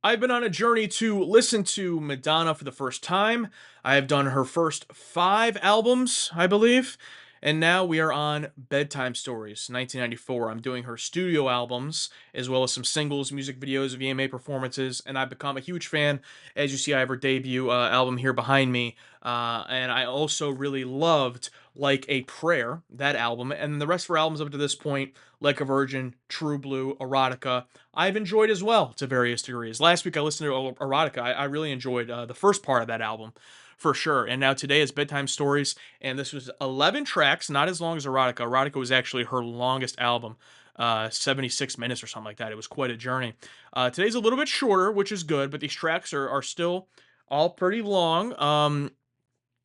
I've been on a journey to listen to Madonna for the first time. I have done her first 5 albums, I believe. And now we are on Bedtime Stories, 1994. I'm doing her studio albums, as well as some singles, music videos, VMA performances, and I've become a huge fan. As you see, I have her debut album here behind me. And I also really loved Like a Prayer, that album, and the rest of her albums up to this point, Like a Virgin, True Blue, Erotica, I've enjoyed as well to various degrees. Last week I listened to Erotica. I really enjoyed the first part of that album for sure. And now today is Bedtime Stories, and this was 11 tracks, not as long as Erotica. Erotica was actually her longest album, 76 minutes or something like that. It was quite a journey. Today's a little bit shorter, which is good, but these tracks are still all pretty long.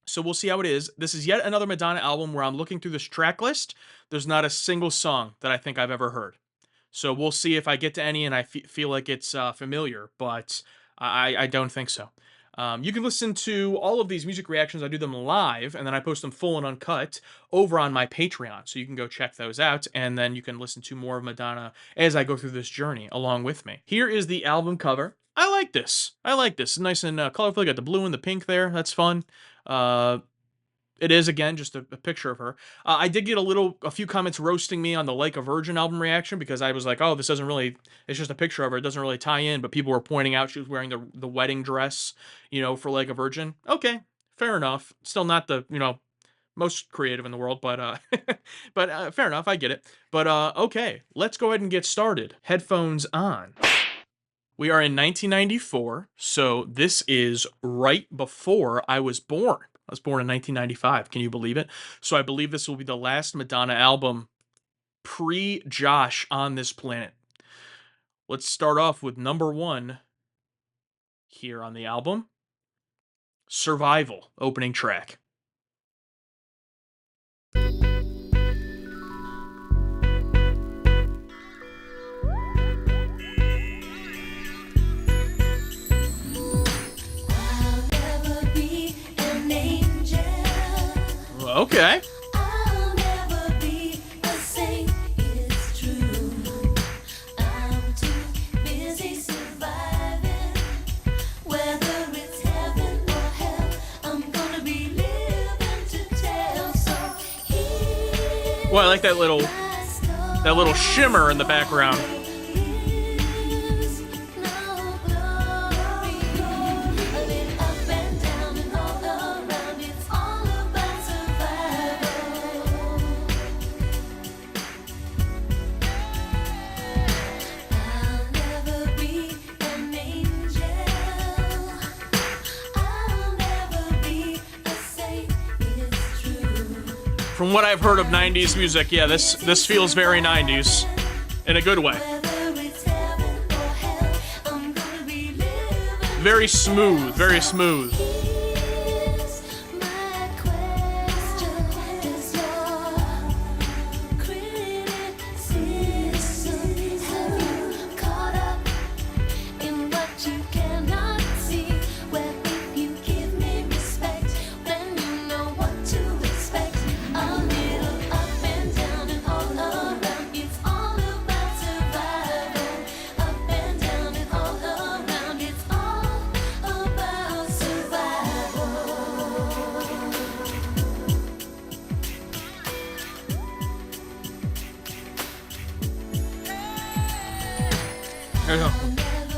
So we'll see how it is. This is yet another Madonna album where I'm looking through this track list. There's not a single song that I think I've ever heard. So we'll see if I get to any and I feel like it's familiar, but I don't think so. You can listen to all of these music reactions. I do them live, and then I post them full and uncut over on my Patreon. So you can go check those out, and then you can listen to more of Madonna as I go through this journey along with me. Here is the album cover. I like this. It's nice and colorful. You got the blue and the pink there. That's fun. It is, again, just a picture of her. I did get a few comments roasting me on the Like a Virgin album reaction because I was like, oh, this doesn't really, it's just a picture of her. It doesn't really tie in, but people were pointing out she was wearing the wedding dress, for Like a Virgin. Okay, fair enough. Still not the, most creative in the world, but, but fair enough. I get it. But, okay, let's go ahead and get started. Headphones on. We are in 1994, so this is right before I was born. I was born in 1995. Can you believe it? So I believe this will be the last Madonna album pre-Josh on this planet. Let's start off with number 1 here on the album. Survival, opening track. Okay. I'll never be a saint, it's true. I'm too busy surviving. Whether it's heaven or hell, I'm gonna be living to tell. So well, I like that little shimmer in the background. From what I've heard of 90s music, yeah, this feels very 90s in a good way. Very smooth, very smooth.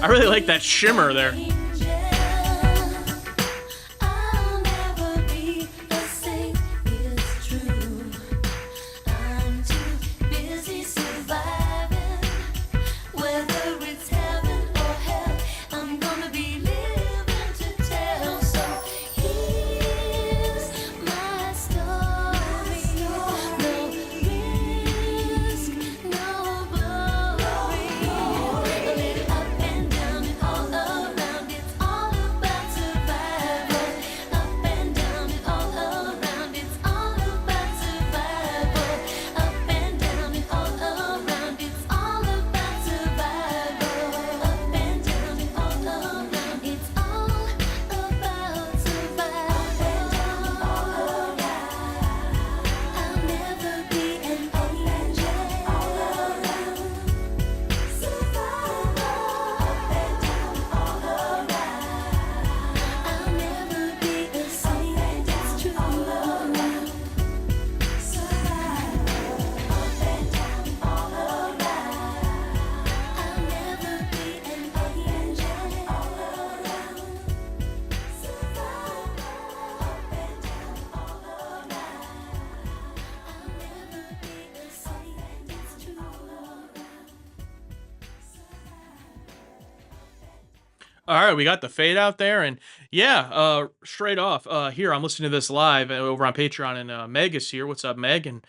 I really like that shimmer there. All right, we got the fade out there, and yeah, straight off. Here I'm listening to this live over on Patreon, and Meg is here. What's up, Meg? And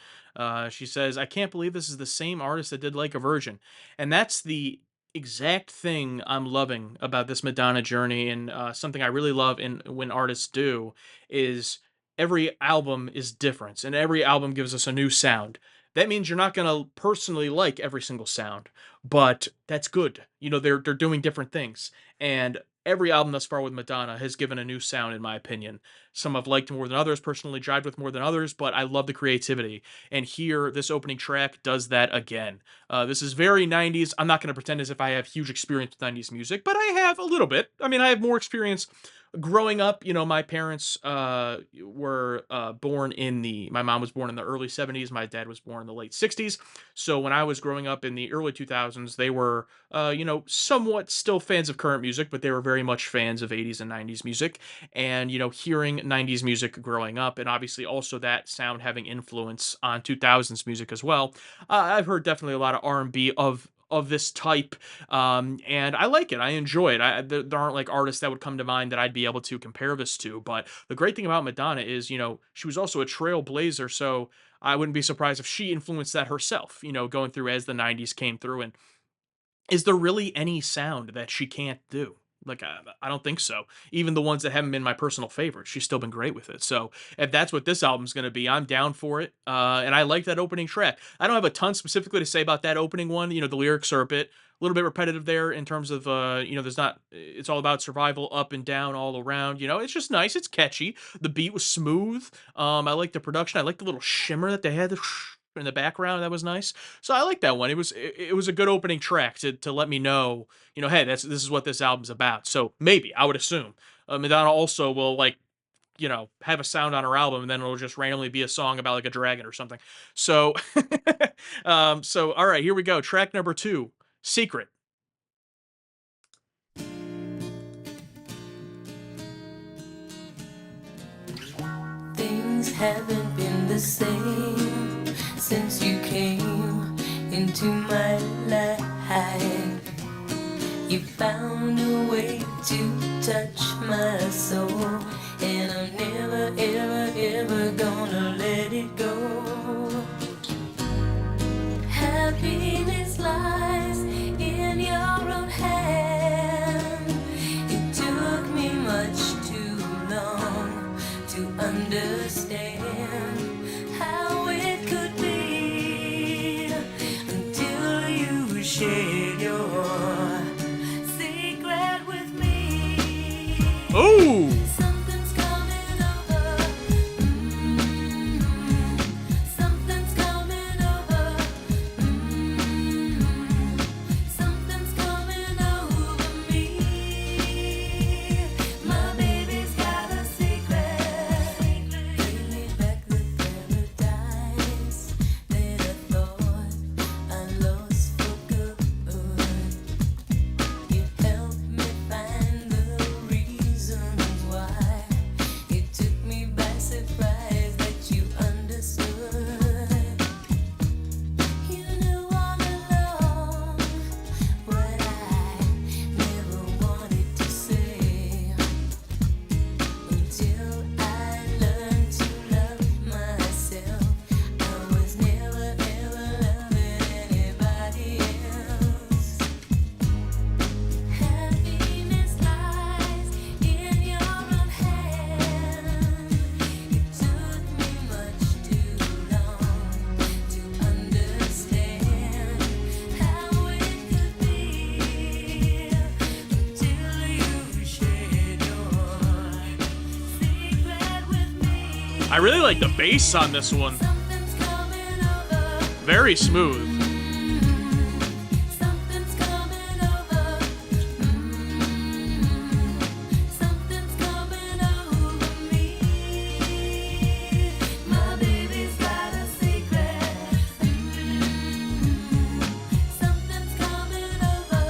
she says, "I can't believe this is the same artist that did Like a Virgin," and that's the exact thing I'm loving about this Madonna journey, and something I really love in when artists do is every album is different, and every album gives us a new sound. That means you're not gonna personally like every single sound, but that's good. You know, they're doing different things, and every album thus far with Madonna has given a new sound, in my opinion. Some I've liked more than others, personally jived with more than others, but I love the creativity. And here, this opening track does that again. This is very 90s. I'm not going to pretend as if I have huge experience with 90s music, but I have a little bit. I mean, I have more experience growing up. You know, my parents were born in my mom was born in the early 70s. My dad was born in the late 60s. So when I was growing up in the early 2000s, they were somewhat still fans of current music, but they were very much fans of 80s and 90s music. And, hearing 90s music growing up, and obviously also that sound having influence on 2000s music as well. I've heard definitely a lot of R&B of this type, and I like it. I enjoy it. There aren't like artists that would come to mind that I'd be able to compare this to. But the great thing about Madonna is, she was also a trailblazer, so I wouldn't be surprised if she influenced that herself. Going through as the '90s came through, and is there really any sound that she can't do? Like, I don't think so. Even the ones that haven't been my personal favorites, she's still been great with it. So, if that's what this album's gonna be, I'm down for it. And I like that opening track. I don't have a ton specifically to say about that opening one. The lyrics are a little bit repetitive there in terms of, there's not. It's all about survival, up and down, all around. It's just nice. It's catchy. The beat was smooth. I like the production. I like the little shimmer that they had in the background. That was nice. So I like that one. It was a good opening track to let me know, hey, this is what this album's about. So maybe I would assume Madonna also will like have a sound on her album, and then it'll just randomly be a song about like a dragon or something. So, so all right, here we go. Track number 2, Secret. Things haven't been the same since you came into my life. You found a way to touch my soul, and I'm never, ever, ever gonna let it go. Happiness lies in your own hand. It took me much too long to understand how it could be until you shared your secret with me. Oh, Something's coming over. Something's coming over. Something's coming over me. My baby's got a secret. Bring me back the paradise that I thought I lost for good. You helped me find the reasons why. It took me by surprise that you understood. You knew all along what I never wanted to say, until I learned to love myself. I was never ever loving anybody else. Happiness lies in your own hand. It took me much too long to understand how it could be until you shared your secret with me. I really like the bass on this one. Something's coming over. Very smooth. Something's coming over. Something's coming over me. My baby's got a secret. Something's coming over.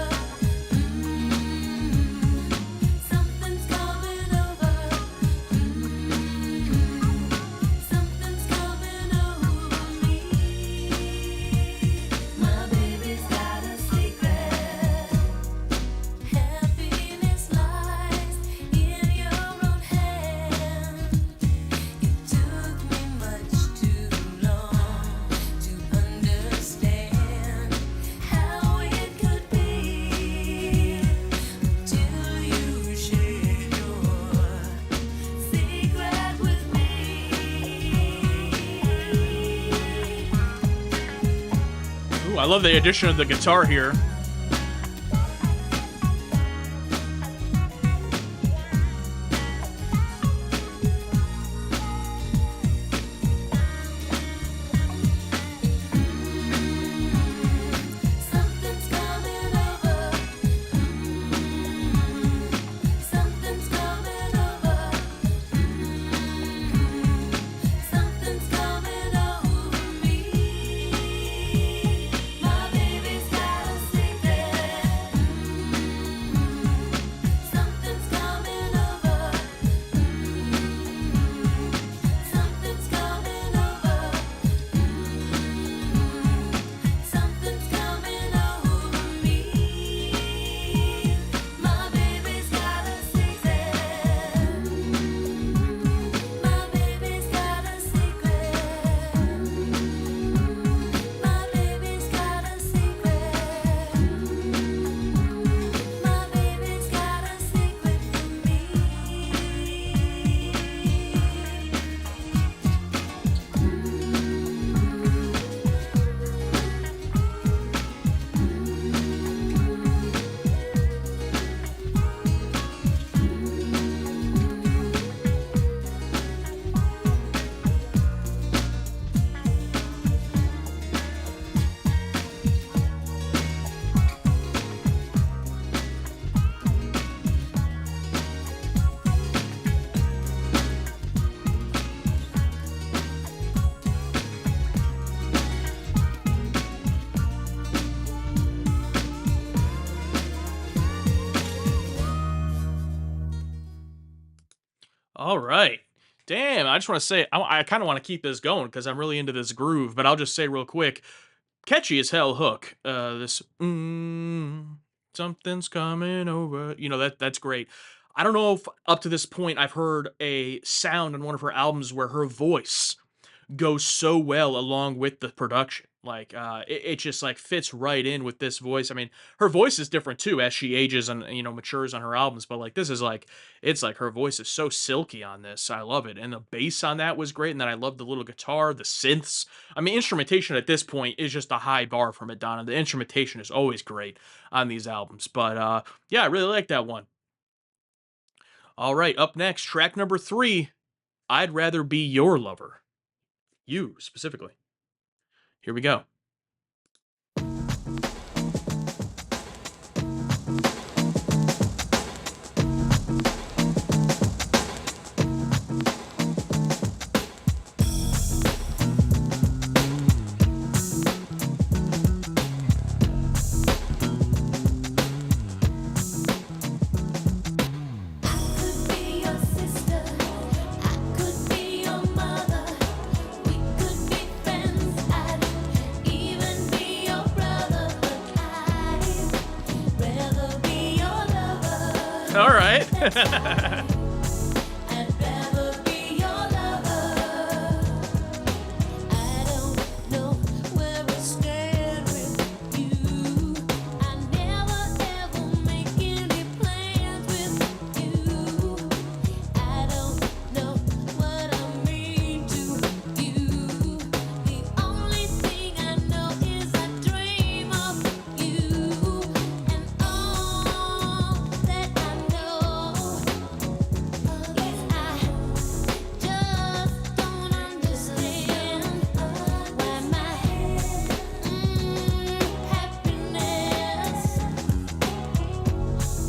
Something's coming over. Something's coming over me. I love the addition of the guitar here. Something's coming over. Something's coming over. Something's coming over me. My baby's got a secret. Something's coming over. Something's coming over. Something's coming over me. My baby's got a secret. My baby's got a secret. My baby's got a secret. My baby's got a secret for me. All right. Damn, I just want to say, I kind of want to keep this going because I'm really into this groove, but I'll just say real quick, catchy as hell hook. This something's coming over. That's great. I don't know if up to this point I've heard a sound on one of her albums where her voice goes so well along with the production. Like it just like fits right in with this voice. I mean, her voice is different too as she ages and matures on her albums, but like this is like it's like her voice is so silky on this. I love it. And the bass on that was great. And then I love the little guitar, the synths. I mean, instrumentation at this point is just a high bar for Madonna. The instrumentation is always great on these albums. But yeah, I really like that one. All right, up next, track number 3, I'd Rather Be Your Lover. You specifically. Here we go. Could be your sister, I could be your mother. We could be friends, I'd even be your brother, but I'd rather be your lover. All right. I'd rather be your lover. I don't know where I stand with you. I never ever make any plans with you. I don't know what I mean to you. The only thing I know is I dream of you, and all that I know is I just don't understand why my happiness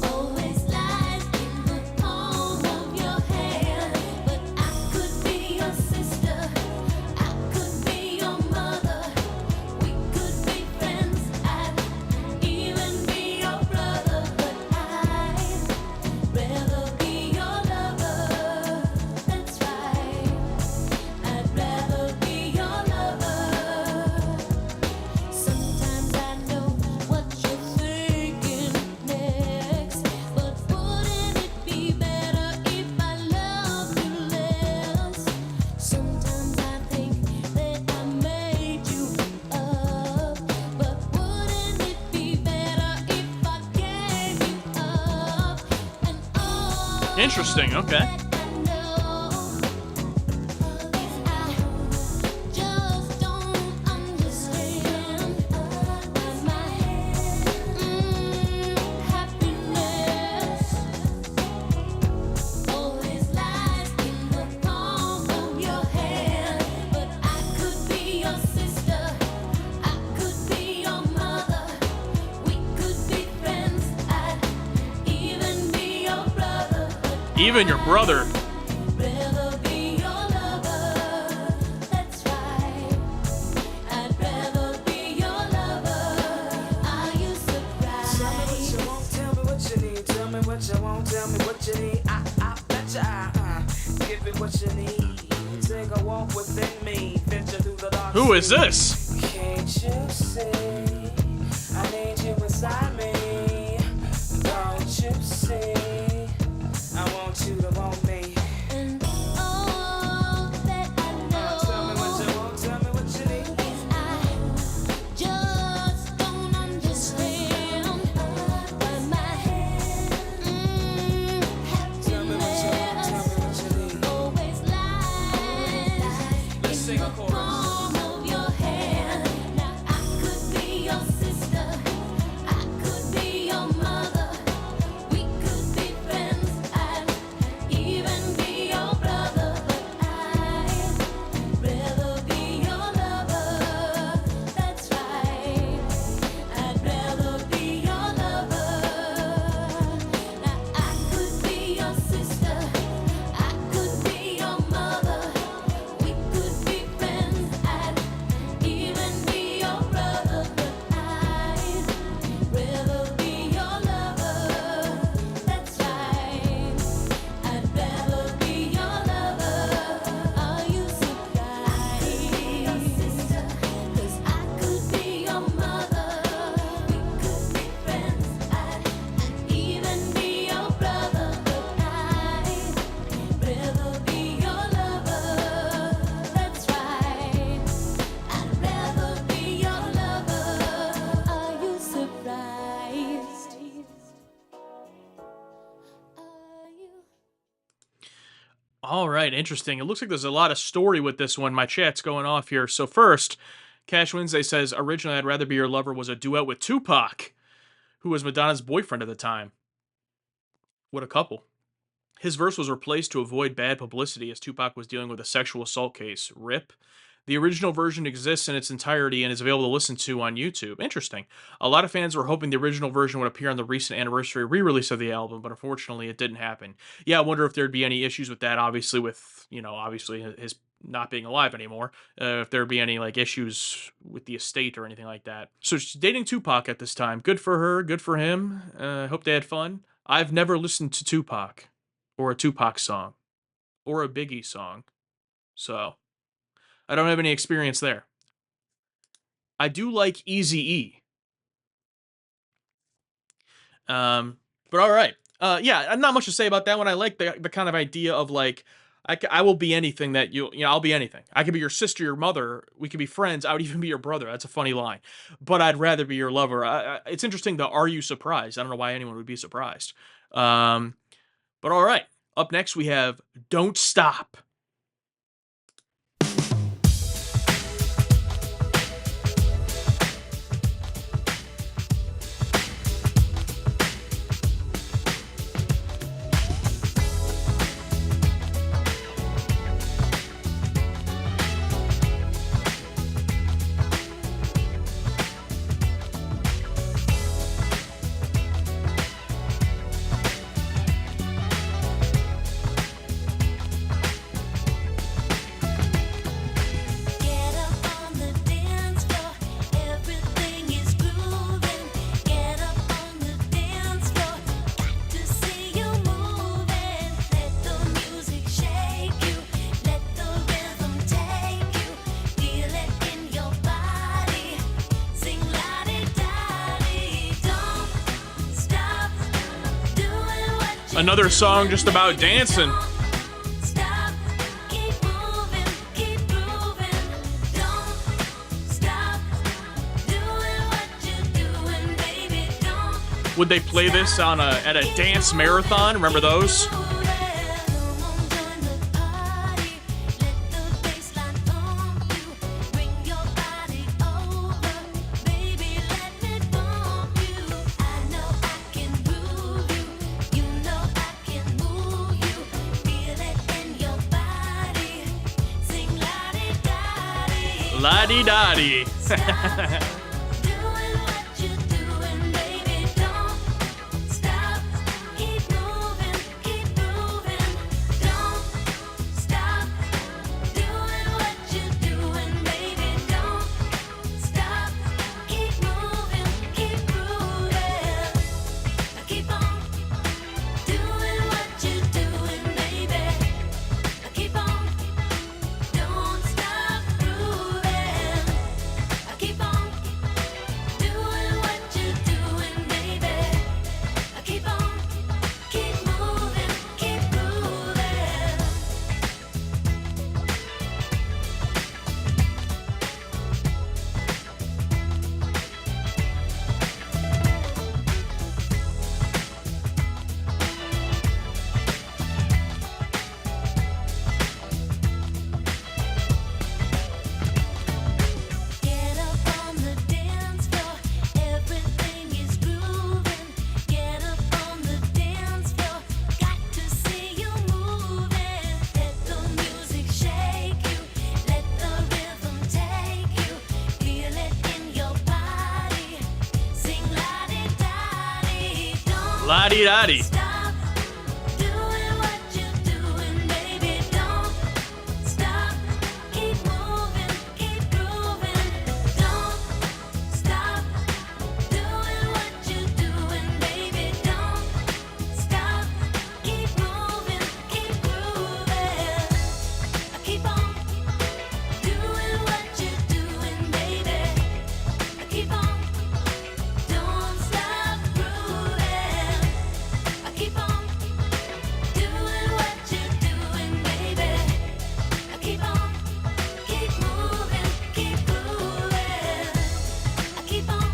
always lies in the palm of your hand. But I could be your sister, I could be your mother. We could be friends, I'd even be your brother. But I'd rather be your lover. That's right, I'd rather be your lover. Sometimes I know what you're thinking next, but wouldn't it be better if I loved you less? Sometimes I think that I made you up, but wouldn't it be better if I gave you up? And all Interesting. Okay. that I know is I just don't understand Even your brother. Rather be your lover. That's right. I'd rather be your lover. Are you surprised? Tell me what you need. Tell me what you want. Tell me what you need. I betcha give it what you need. Take a walk within me. Venture through the dark. Who is this? Can't you see? I need you inside me. Don't you see? I want you to want me. And all that I know Tell me what you want. Tell me what you need. is I just don't understand why my head have to Tell me what you want. Tell me what you need. always lies Let's sing a chorus. palm of your hand. Now I could be your sister, I could be your mother, we could be friends, I'd even be your brother, but I'd rather be your lover. That's right, I'd rather be your lover. Now I could be your sister, I could be your mother, we could be friends, I'd even be your brother, but I'd rather be your lover. That's right, I'd rather be your lover. Are you surprised? Be your sister, 'cause I could be your mother. We could be friends, I'd even be your brother, but I'd rather be your lover. That's right, I'd rather be your lover. Are you surprised? Are you? All right, interesting. It looks like there's a lot of story with this one. My chat's going off here. So first, Cash Wednesday says, originally I'd Rather Be Your Lover was a duet with Tupac, who was Madonna's boyfriend at the time. What a couple. His verse was replaced to avoid bad publicity as Tupac was dealing with a sexual assault case. RIP. The original version exists in its entirety and is available to listen to on YouTube. Interesting. A lot of fans were hoping the original version would appear on the recent anniversary re-release of the album, but unfortunately it didn't happen. Yeah, I wonder if there'd be any issues with that, obviously with, obviously his not being alive anymore. If there'd be any, like, issues with the estate or anything like that. So she's dating Tupac at this time. Good for her, good for him. Hope they had fun. I've never listened to Tupac, or a Tupac song, or a Biggie song. So I don't have any experience there. I do like Eazy-E. But all right. Yeah, not much to say about that one. I like the kind of idea of, like, I will be anything that I'll be anything. I could be your sister, your mother. We could be friends. I would even be your brother. That's a funny line. But I'd rather be your lover. It's interesting, the are you surprised? I don't know why anyone would be surprised. But all right. Up next, we have Don't Stop. Get up on the dance floor, everything is grooving. Get up on the dance floor, got to see you moving. Let the music shake you, let the rhythm take you. Feel it in your body, sing la-di-da-di. Don't stop doing what you Another song just about dancing. Stop, keep moving, keep grooving. Don't stop doing what you're doing, baby. Don't Would they play this on at a dance marathon? Remember those? Come on, join the party. Let the bassline pump you. Bring your body over, baby. Let me bump you. I know I can groove you. You know I can move you. Feel it in your body. Sing la-di-da-di. La-di-da-di. Doing what you're doing, baby. Don't stop. Keep moving, keep moving. La-di-da-di. Stop doing what you're doing, baby. Don't stop. Keep moving, keep grooving. Don't stop doing what you're doing, baby. Don't stop. Keep moving, keep grooving. Keep on doing what you're doing, baby. Keep on. Don't stop grooving. Keep on doing what you're doing, baby. Keep on, keep moving, keep grooving. Keep on,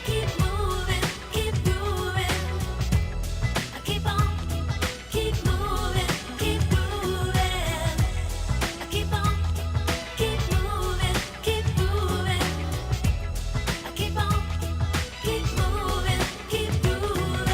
keep moving, keep grooving. Keep on, keep moving, keep grooving. Keep on, keep moving, keep grooving. Keep on, keep moving, keep grooving.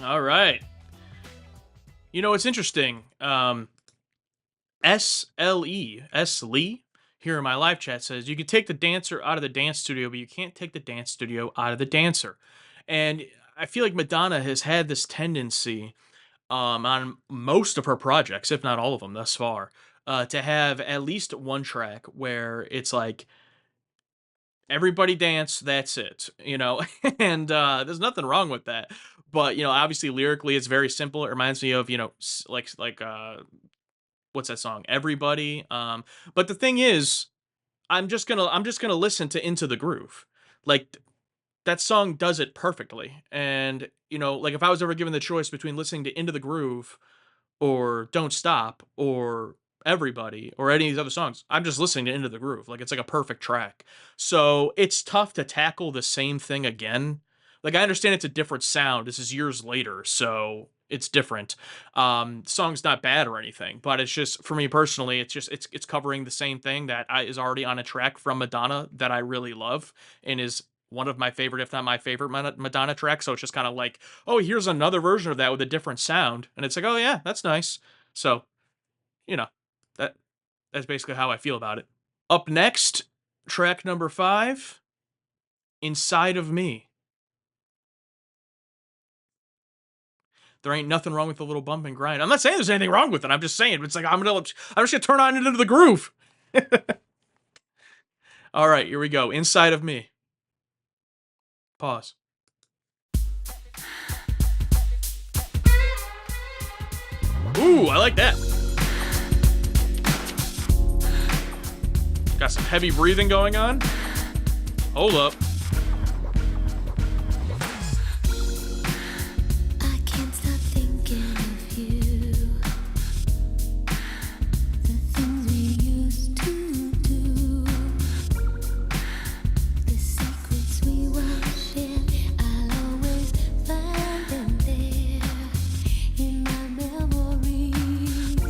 All right. You know, it's interesting. S Lee here in my live chat says you can take the dancer out of the dance studio, but you can't take the dance studio out of the dancer. And I feel like Madonna has had this tendency on most of her projects, if not all of them thus far, to have at least one track where it's like everybody dance, that's it, you know? And there's nothing wrong with that. But, you know, obviously lyrically it's very simple. It reminds me of, you know, what's that song? Everybody. But the thing is, I'm just gonna listen to Into the Groove. Like that song does it perfectly. And, you know, like if I was ever given the choice between listening to Into the Groove or Don't Stop or Everybody or any of these other songs, I'm just listening to Into the Groove. Like it's like a perfect track. So it's tough to tackle the same thing again. Like I understand it's a different sound. This is years later, so it's different. Song's not bad or anything, but it's just for me personally, it's covering the same thing that is already on a track from Madonna that I really love and is one of my favorite, if not my favorite Madonna track. So it's just kind of like, oh, here's another version of that with a different sound, and it's like, oh yeah, that's nice. So you know, that that's basically how I feel about it. Up next, track number 5, Inside of Me. There ain't nothing wrong with a little bump and grind. I'm not saying there's anything wrong with it. I'm just saying it's like I'm just gonna turn on Into the Groove. All right, here we go. Inside of Me. Pause. Ooh, I like that. Got some heavy breathing going on. Hold up. I can't stop thinking of you. The things we used to do. The secrets we once shared. I'll always find them there in my memories.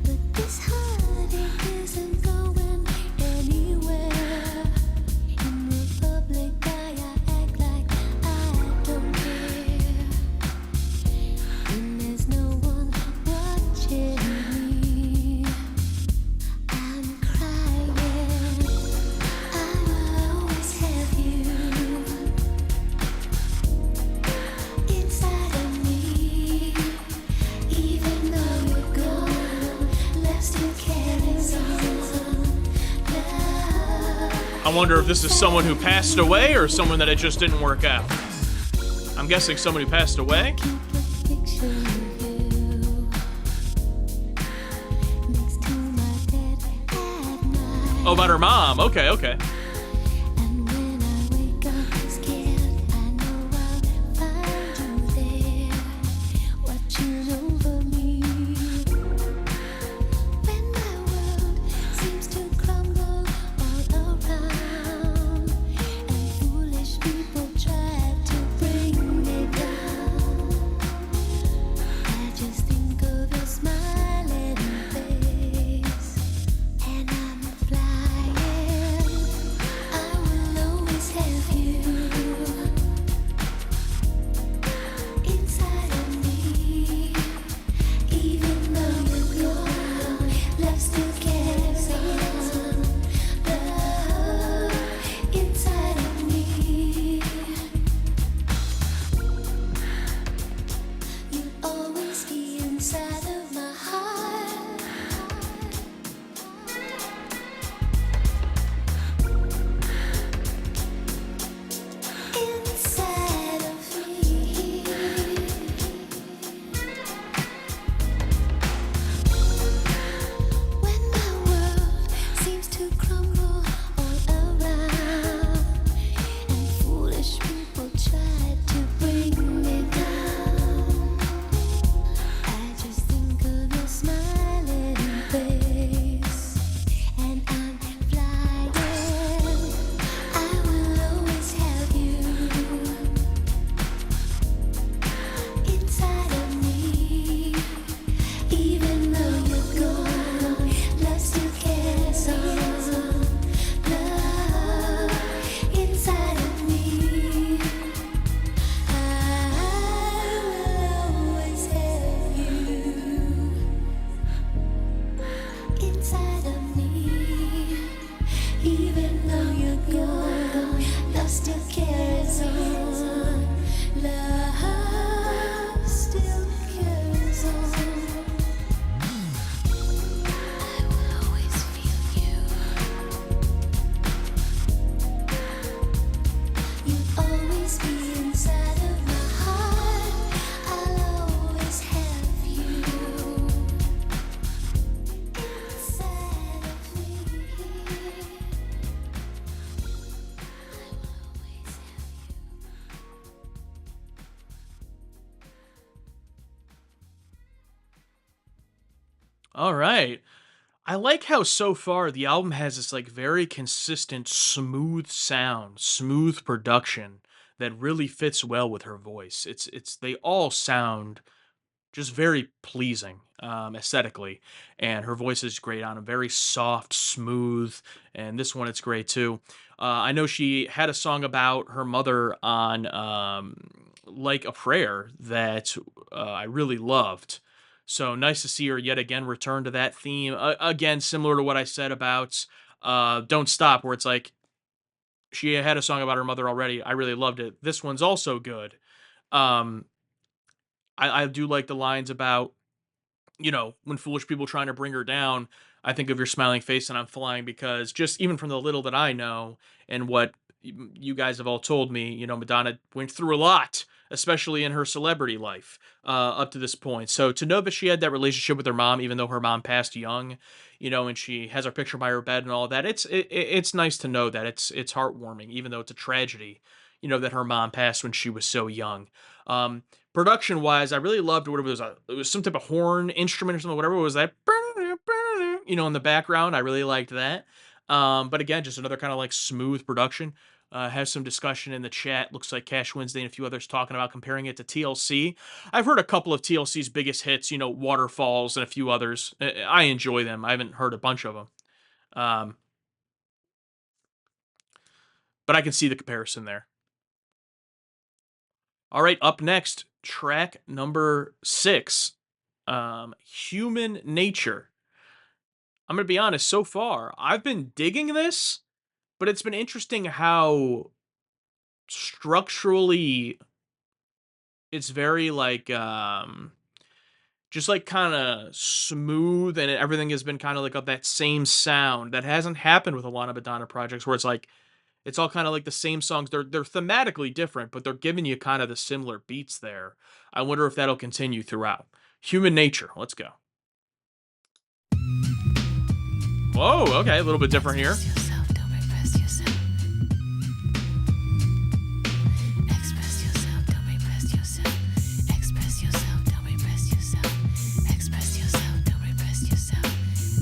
But this heartache isn't going anywhere. In the public eye, I act like I don't care. When there's no one watching me, I'm crying. I'll always have you inside of me. Even though you're gone, love still carries on. Love. I wonder if this is someone who passed away or someone that it just didn't work out. I'm guessing someone who passed away. Keep a picture of you next to my bed at night. Oh, about her mom. Okay, okay. And when I wake up scared, I know I'll find you there, watching over me. When my world seems to crumble all around, and All right. I like how so far the album has this like very consistent, smooth sound, smooth production that really fits well with her voice. It's they all sound just very pleasing aesthetically, and her voice is great on them. Very soft, smooth, and this one it's great too. I know she had a song about her mother on "Like a Prayer" that I really loved. So nice to see her yet again return to that theme. Again, similar to what I said about "Don't Stop," where it's like she had a song about her mother already. I really loved it. This one's also good. Um, I do like the lines about, when foolish people trying to bring her down, I think of your smiling face and I'm flying, because just even from the little that I know and what you guys have all told me, Madonna went through a lot, especially in her celebrity life up to this point. So to know that she had that relationship with her mom, even though her mom passed young, and she has her picture by her bed and all that, it's nice to know that it's heartwarming, even though it's a tragedy, that her mom passed when she was so young. Um, Production wise, I really loved what it was. It was some type of horn instrument or something, whatever it was that, in the background. I really liked that. But again, just another kind of like smooth production. Has some discussion in the chat. Looks like Cash Wednesday and a few others talking about comparing it to TLC. I've heard a couple of TLC's biggest hits, Waterfalls and a few others. I enjoy them. I haven't heard a bunch of them. Um, but I can see the comparison there. All right, up next, track number 6, Human Nature. I'm gonna be honest, so far, I've been digging this, but it's been interesting how structurally it's very like just like kind of smooth, and everything has been kind of like of that same sound that hasn't happened with a lot of Madonna projects, where it's like it's all kind of like the same songs. They're thematically different, but they're giving you kind of the similar beats there. I wonder if that'll continue throughout. Human Nature, let's go. Whoa, okay, a little bit different here. Express yourself, don't repress yourself. Express yourself, don't repress yourself. Express yourself, don't repress yourself. Express yourself, don't repress yourself.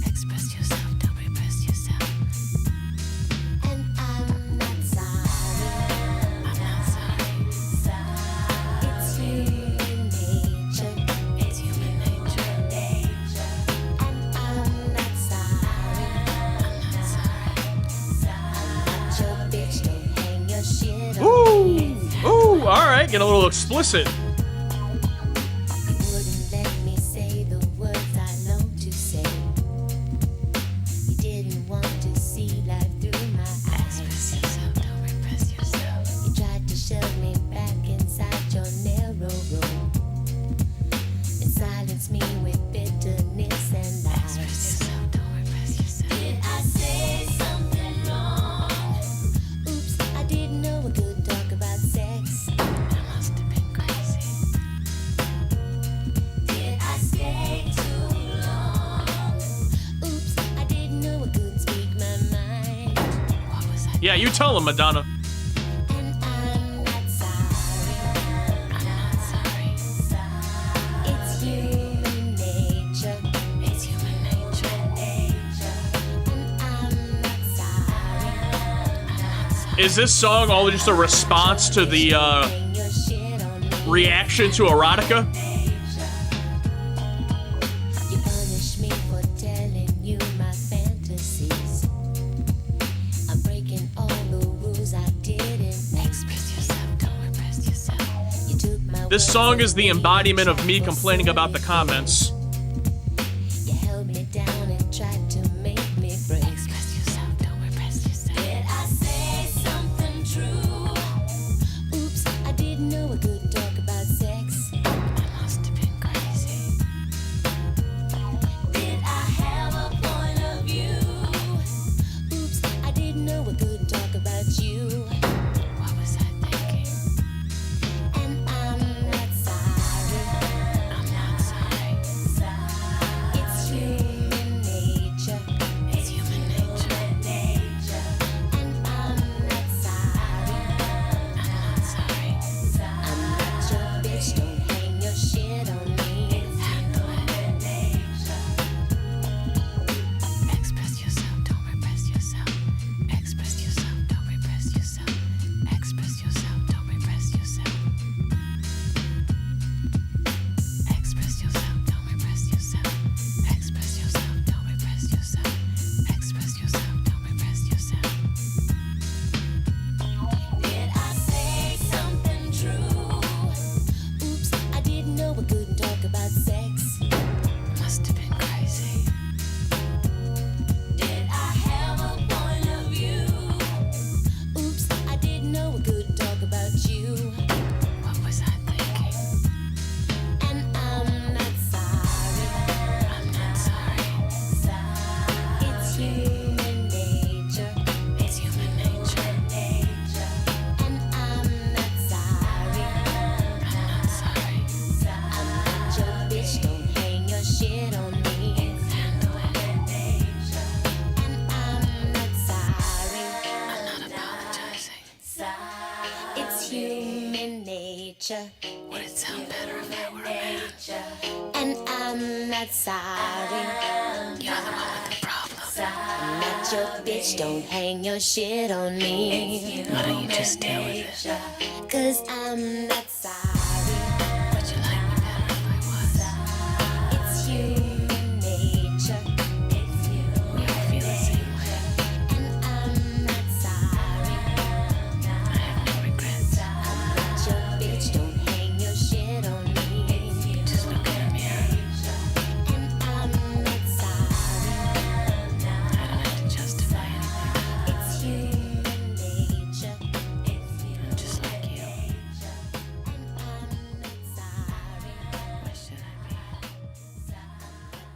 Express yourself, don't repress yourself. And I'm not sorry. I'm not sorry. It's human nature. It's human nature. And I'm not sorry. I'm not sorry. I'm not your bitch. Don't hang your shit on me. Ooh, all right, get a little explicit. You wouldn't let me say the words I long to say. You didn't want to see life through my eyes. Express yourself, don't repress yourself. You tried to shove me back inside your narrow room and silence me with bitterness and lies. Express yourself, don't repress yourself. Did I say something wrong? Oops, I didn't know we could talk about sex. I must have been crazy. Did I stay too long? Oops, I didn't know I could speak my mind. What was I? Yeah, you tell him, Madonna. And I'm not sorry. I'm not sorry. It's human nature. It's human nature. And I'm not sorry. I'm not sorry. Is this song all just a response to the Hang your shit on me. reaction to erotica? You punish me for telling you my fantasies. I'm breaking all the rules I didn't. Express yourself, don't repress yourself. You took my This words song is the away embodiment of me for complaining about the saying. comments. You held me down and tried to make me break. Express yourself, don't repress yourself. Did I say something true? Oops, I didn't know I could talk about sex. I must have been crazy. Did I have a point of view? Oops, I didn't know I could talk about you. What was I thinking? And I'm not sorry. I'm not sorry. Would it sound better if I were a man? And I'm not sorry. You're the one with the problem. I'm not your bitch, don't hang your shit on me. Why don't you just deal with it? 'Cause I'm not sorry. Would you like me better if I was? It's human nature. It's human I feel the same way. And I'm not sorry. I have no regrets. I'm not your bitch, don't hang your shit on me. Just look in the mirror. And I'm not sorry. I don't have to justify anything. It's human nature. I'm just like you. And I'm not sorry. Why should I be?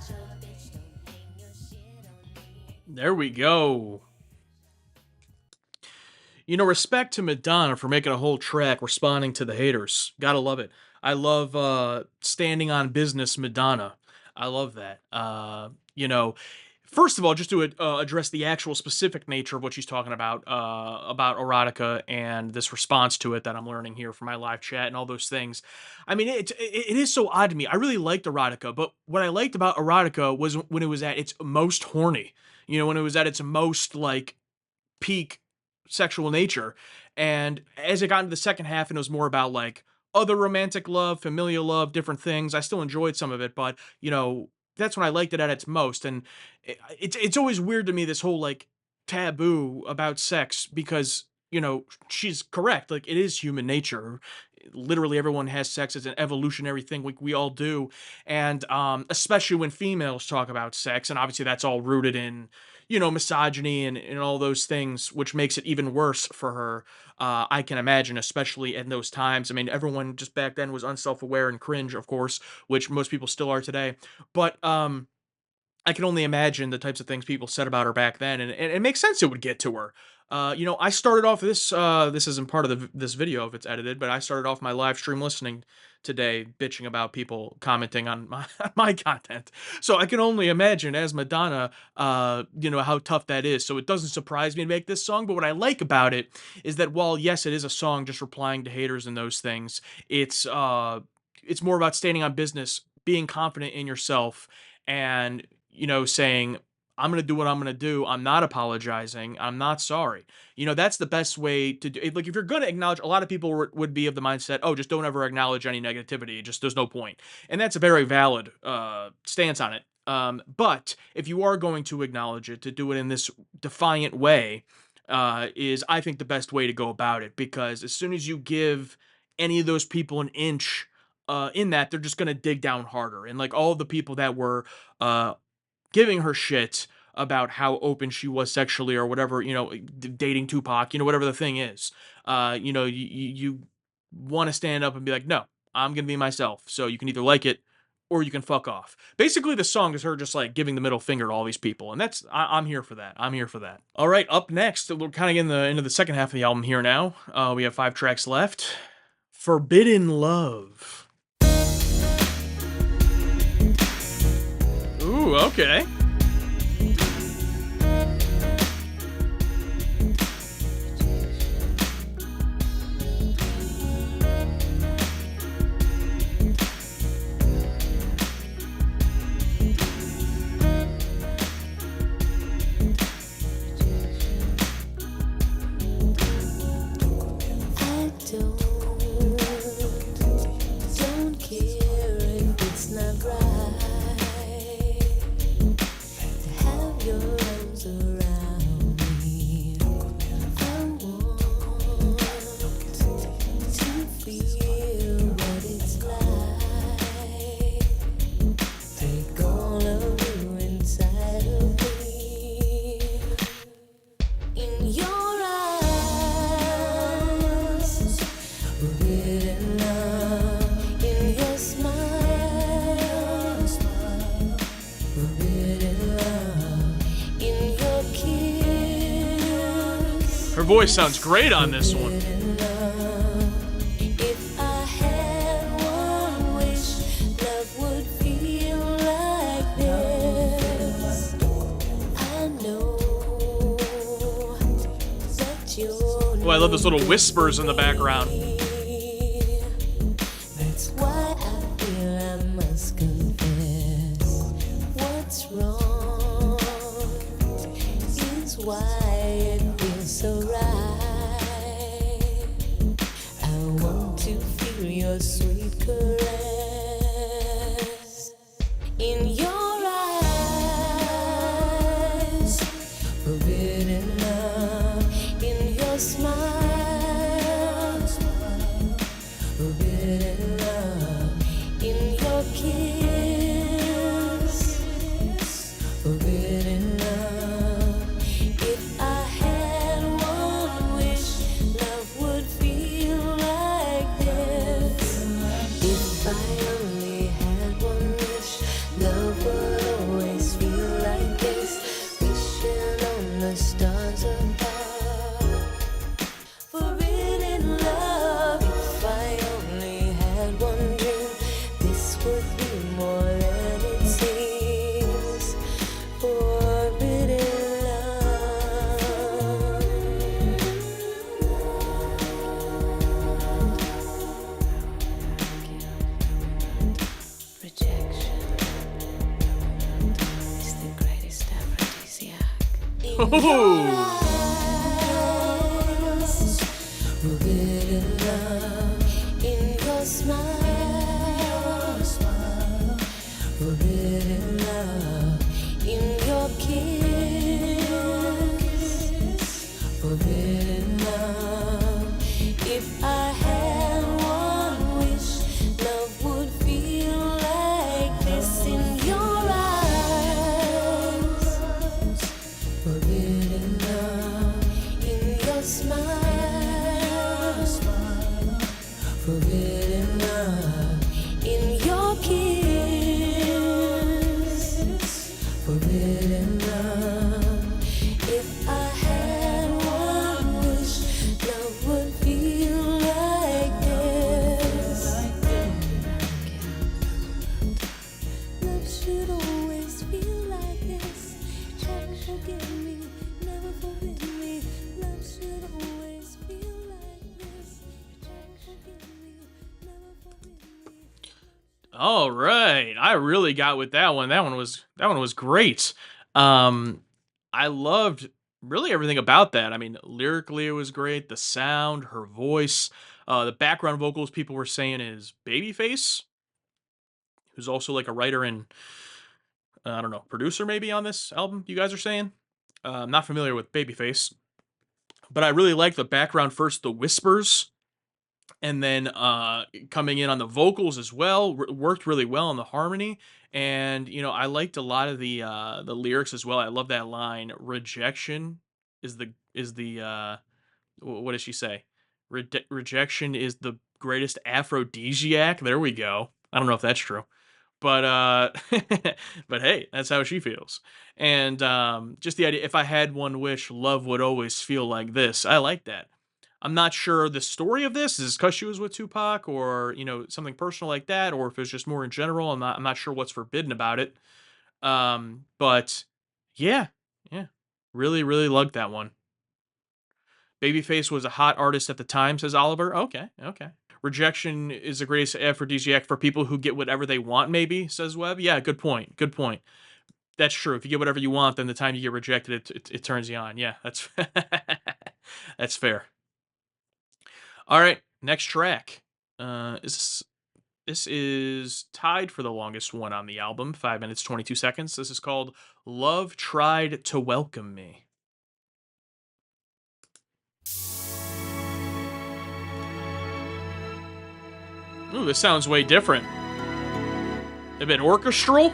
Your bitch, don't hang your shit on me. There we go. You know, respect to Madonna for making a whole track responding to the haters. Gotta love it. I love standing on business Madonna. I love that. You know, first of all, just to address the actual specific nature of what she's talking about erotica and this response to it that I'm learning here from my live chat and all those things. I mean, it is so odd to me. I really liked erotica, but what I liked about erotica was when it was at its most horny. You know, when it was at its most like peak sexual nature. And as it got into the second half and it was more about like other romantic love, familial love, different things, I still enjoyed some of it, but you know, that's when I liked it at its most. And it's always weird to me, this whole like taboo about sex, because you know, she's correct. Like, it is human nature. Literally everyone has sex. It's an evolutionary thing. We all do. And especially when females talk about sex, and obviously that's all rooted in, you know, misogyny and all those things, which makes it even worse for her. I can imagine, especially in those times. I mean, everyone just back then was unself-aware and cringe, of course, which most people still are today. But I can only imagine the types of things people said about her back then, and it makes sense it would get to her. You know, I started off this. This isn't part of this video if it's edited, but I started off my live stream listening today bitching about people commenting on my content. So I can only imagine, as Madonna, you know, how tough that is. So it doesn't surprise me to make this song. But what I like about it is that while yes, it is a song just replying to haters and those things, it's more about standing on business, being confident in yourself, and you know, saying, I'm going to do what I'm going to do. I'm not apologizing. I'm not sorry. You know, that's the best way to do it. Like, if you're going to acknowledge, a lot of people would be of the mindset, oh, just don't ever acknowledge any negativity. Just, there's no point. And that's a very valid stance on it. But if you are going to acknowledge it, to do it in this defiant way is, I think, the best way to go about it. Because as soon as you give any of those people an inch in that, they're just going to dig down harder. And like all the people that were giving her shit about how open she was sexually or whatever, you know, dating Tupac, you know, whatever the thing is, you know, you want to stand up and be like, no, I'm going to be myself. So you can either like it or you can fuck off. Basically, the song is her just like giving the middle finger to all these people. And that's, I'm here for that. I'm here for that. All right, up next, we're kind of into the second half of the album here now. We have 5 tracks left. Forbidden Love. Ooh, okay. Don't care if it's not right to have your arms around me. I want to feel what it's like. Take all of you inside of me. In your eyes, forbidden love. In your smile, forbidden love. In your kiss, Her voice sounds great on this one. forbidden love. If I had one wish, love would feel like this. I know that you're Oh, I love those little whispers in the background. a sweet caress. In your eyes, forbidden love. In your smile, forbidden love. In your kiss, forbidden love. If I had one wish, love would feel like this. If I only had one wish, love would always feel like this. Wishing on the stars above. Forbidden love. If I only had one dream, this would be more than it seems. Forbidden love. Rejection is the greatest aphrodisiac. Oh, Forbidden love. In your smile, forbidden love. In your kiss, forbidden love. If I had one wish, love would feel like this. In your eyes, forbidden love. In your smile, forbidden love. In your kiss, forbidden love. If I had one wish, love would feel like this. Love should always feel like this. Never forgive me, never forbid me. Love should always feel like this. Never forgive me, never forbid me. all right. I really got with that one. That one was great. I loved really everything about that. I mean, lyrically it was great. The sound, her voice, the background vocals people were saying is Babyface, who's also like a writer and I don't know, producer maybe on this album. You guys are saying. I'm not familiar with Babyface, but I really like the background first, the whispers, and then coming in on the vocals as well. Worked really well on the harmony, and I liked a lot of the lyrics as well. I love that line, rejection is the what does she say, rejection is the greatest aphrodisiac. There we go. I don't know if that's true, but but hey, that's how she feels. And just the idea, if I had one wish, love would always feel like this. I like that. I'm not sure the story of this is because she was with Tupac, or something personal like that, or if it's just more in general. I'm not sure what's forbidden about it. But yeah, yeah, really, really loved that one. Babyface was a hot artist at the time, says Oliver. Okay, okay. Rejection is the greatest aphrodisiac for people who get whatever they want, maybe, says Webb. Yeah, good point. Good point. That's true. If you get whatever you want, then the time you get rejected, it turns you on. Yeah, that's that's fair. All right, next track. This is tied for the longest one on the album, 5 minutes 22 seconds. This is called "Love Tried to Welcome Me." Ooh, this sounds way different. A bit orchestral.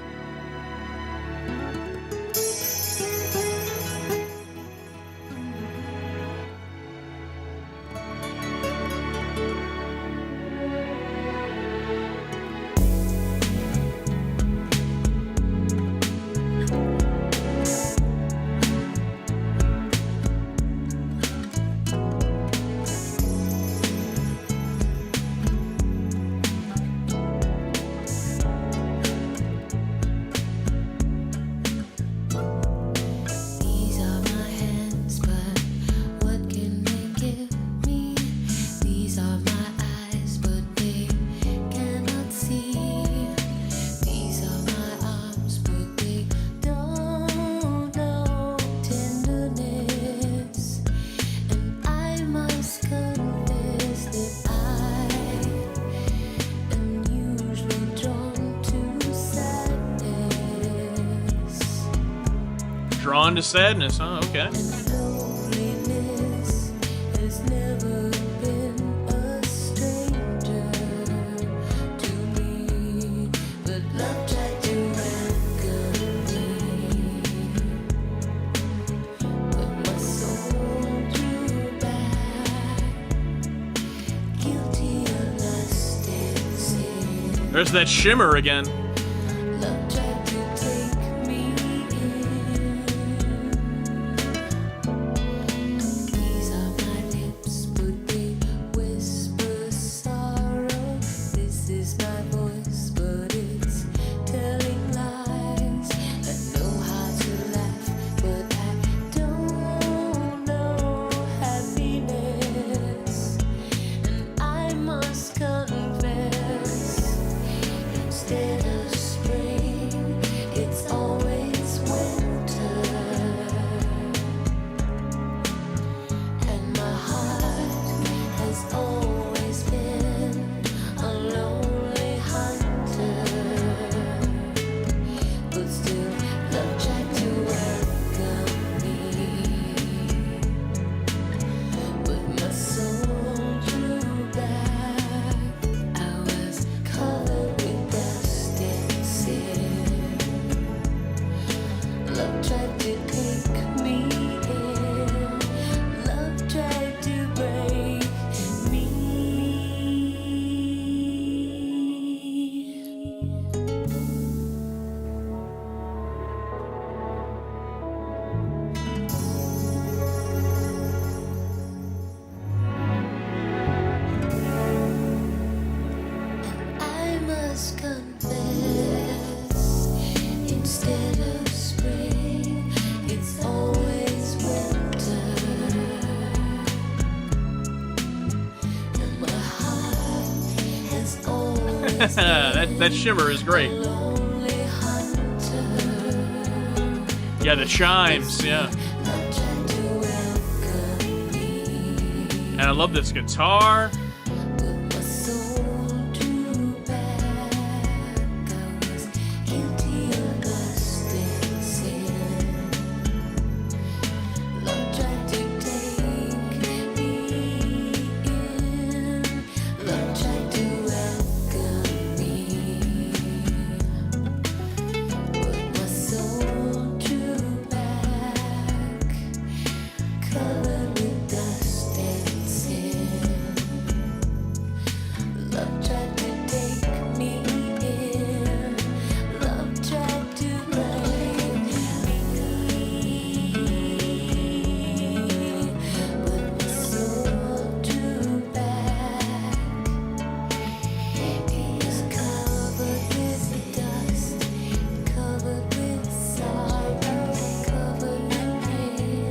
on to sadness, huh? Okay. Loneliness has never been a stranger to me, but love tried to welcome me. But my soul drew back, guilty of lust and sin. There's that shimmer again. Love tried to take me in. These are my lips, but they whisper sorrow. This is my voice, but it's telling lies. I know how to laugh, but I don't know happiness. And I must confess, instead of spring, it's always winter. And my heart has always been a lonely hunter. But still, love tried to welcome me. But my soul drew back. I was covered with dust and sin. Love tried to take me in. Love tried to break me. I must confess, instead of spring, it's always winter. And my heart has always that shimmer is great. been a lonely hunter. Yeah, the chimes, yeah. Love tried to welcome me. And I love this guitar. But my soul drew back. I was guilty of lust and sin. Love tried to take me in. Love tried to welcome me. But my soul drew back, covered with dust and sin. Love tried to take me in. Love tried to break me. But my soul drew back. It is covered with dust, covered with sorrow, covered with pain.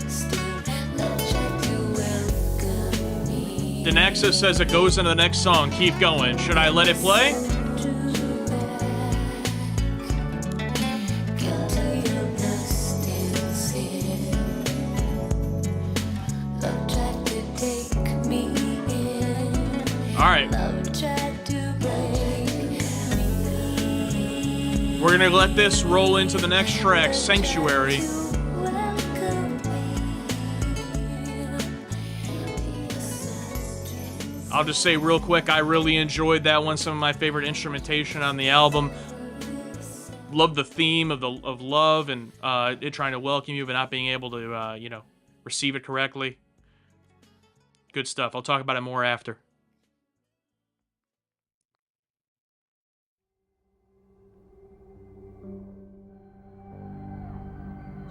Still, love tried to welcome me. Denaxa says it goes into the next song. Keep going. Should I let it play? All right. We're gonna let this roll into the next track, Sanctuary. I'll just say real quick, I really enjoyed that one. Some of my favorite instrumentation on the album. Love the theme of love and it trying to welcome you but not being able to receive it correctly. Good stuff. I'll talk about it more after.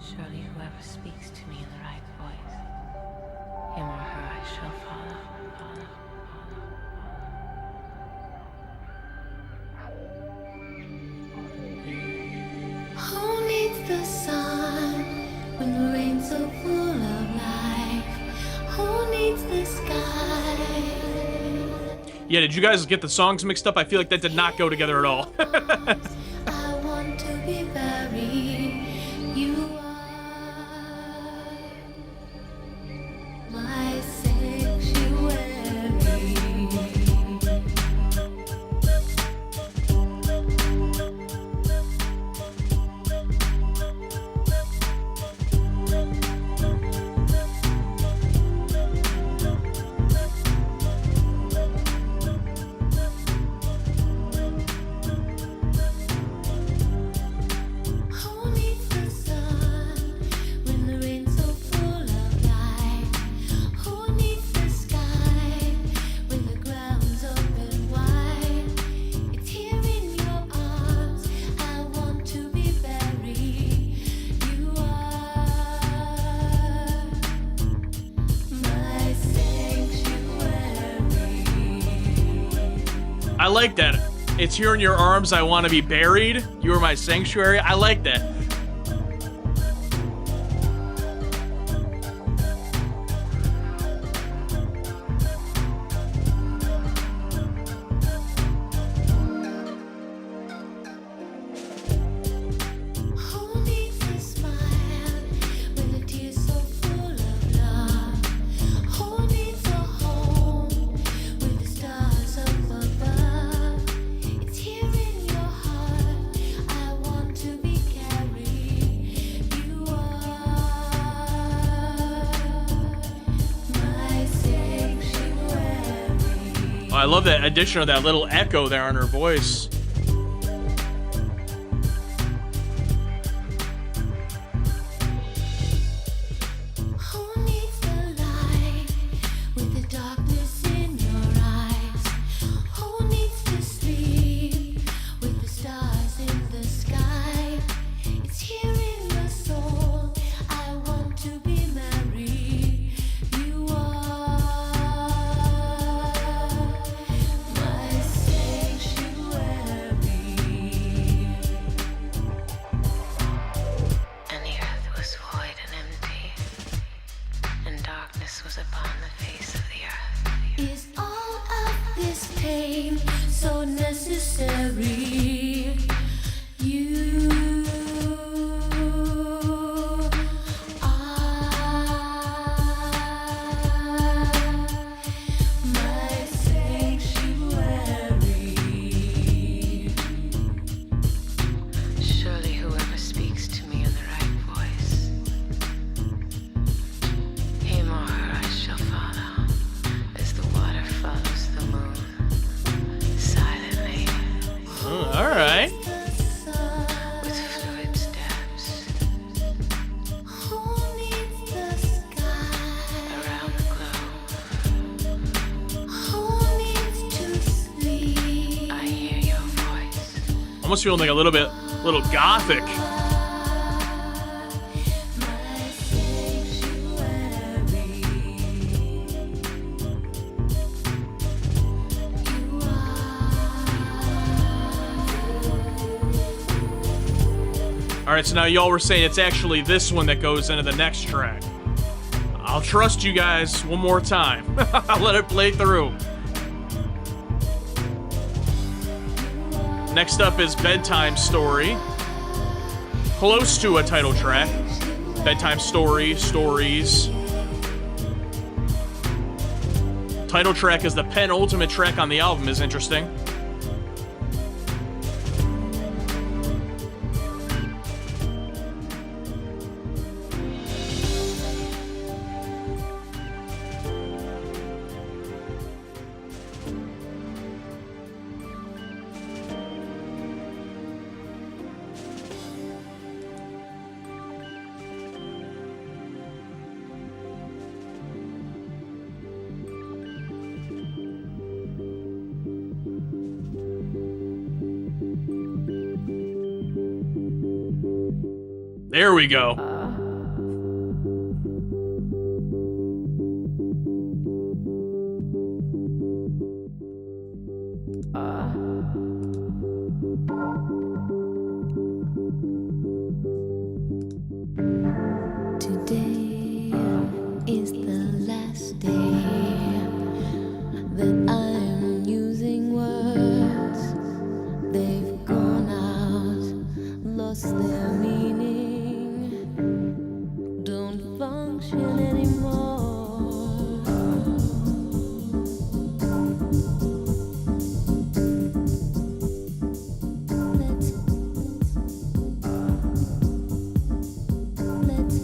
Surely whoever speaks to me in the right voice, him or her I shall follow, follow, follow. Who needs the sun when the rain's so full of life? Who needs the sky? Yeah, did you guys get the songs mixed up? I feel like that did not go together at all. I want to be buried. You are my sanctuary. I like that. It's here in your arms, I want to be buried. You are my sanctuary. I like that. Who needs a smile with a tear so full of love? Who needs a home with the stars up above? It's here in your heart. I want to be carried. You are my sanctuary. Oh, I love that addition of that little echo there on her voice. Who needs the light with the darkness in your eyes? Who needs to sleep with the stars in the sky? It's here in your soul. I want to be married. You are my sanctuary. And the earth was void and empty, and darkness was upon the face of the earth. Is all of this pain so necessary? You are my sanctuary. Surely whoever speaks to me in the right voice, him or her I shall follow, as the water follows the moon, silently, All right. with fluid steps, Who needs the sky? around the globe. Who needs to sleep? I hear your voice. Almost feeling like a little gothic. My sanctuary. You All right, so now y'all were saying it's actually this one that goes into the next track. I'll trust you guys one more time. I'll let it play through. Next up is Bedtime Story. Close to a title track. Bedtime Story, Stories. Title track is the penultimate track on the album, is interesting. There we go. Today is the last day that I'm using words. They've gone out, lost their meaning, don't function anymore. Let's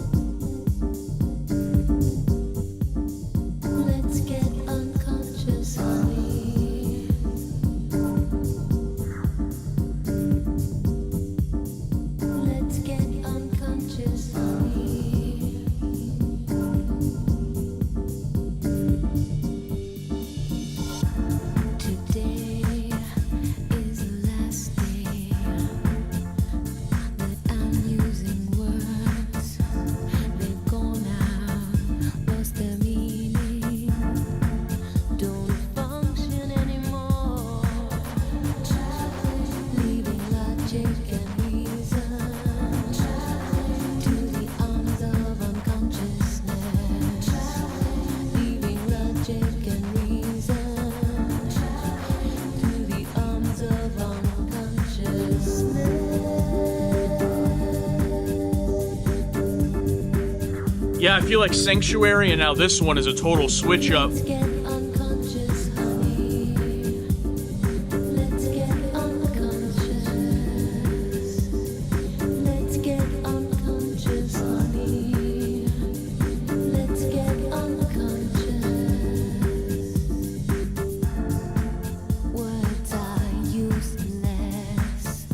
Yeah, I feel like Sanctuary, and now this one is a total switch up. Let's get unconscious, honey. Let's get unconscious. Let's get unconscious, honey. Let's get unconscious. Words are useless,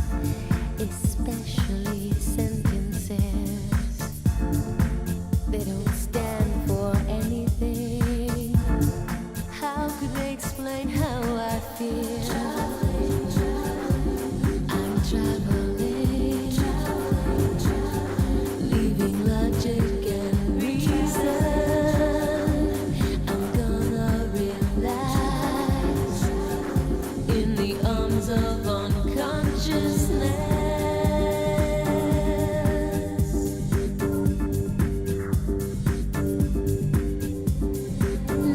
especially sentences. They don't stand for anything. How could they explain how I feel? I'm traveling, leaving logic and reason. I'm gonna relax in the arms of unconsciousness.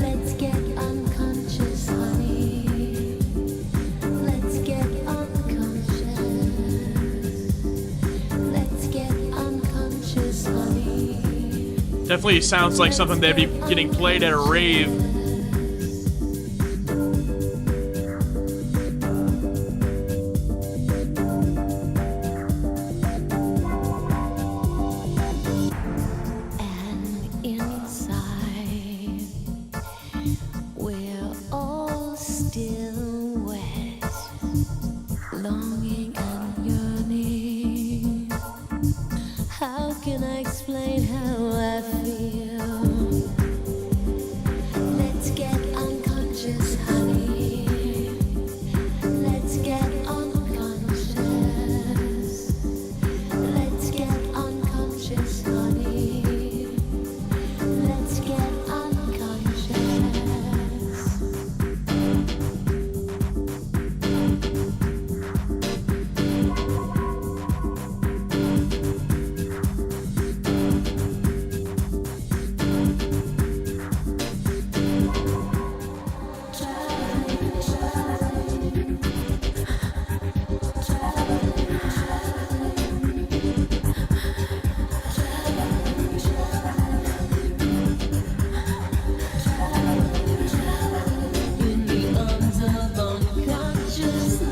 Let's get unconscious, honey. Let's get unconscious. Let's get unconscious, honey. Definitely sounds like something that'd be getting played at a rave. And inside, we're all still wet, longing and yearning. How can I explain how I feel? Let's get unconscious, honey. Let's get unconscious. Let's get unconscious, honey. Let's get unconscious. In the arms of unconsciousness.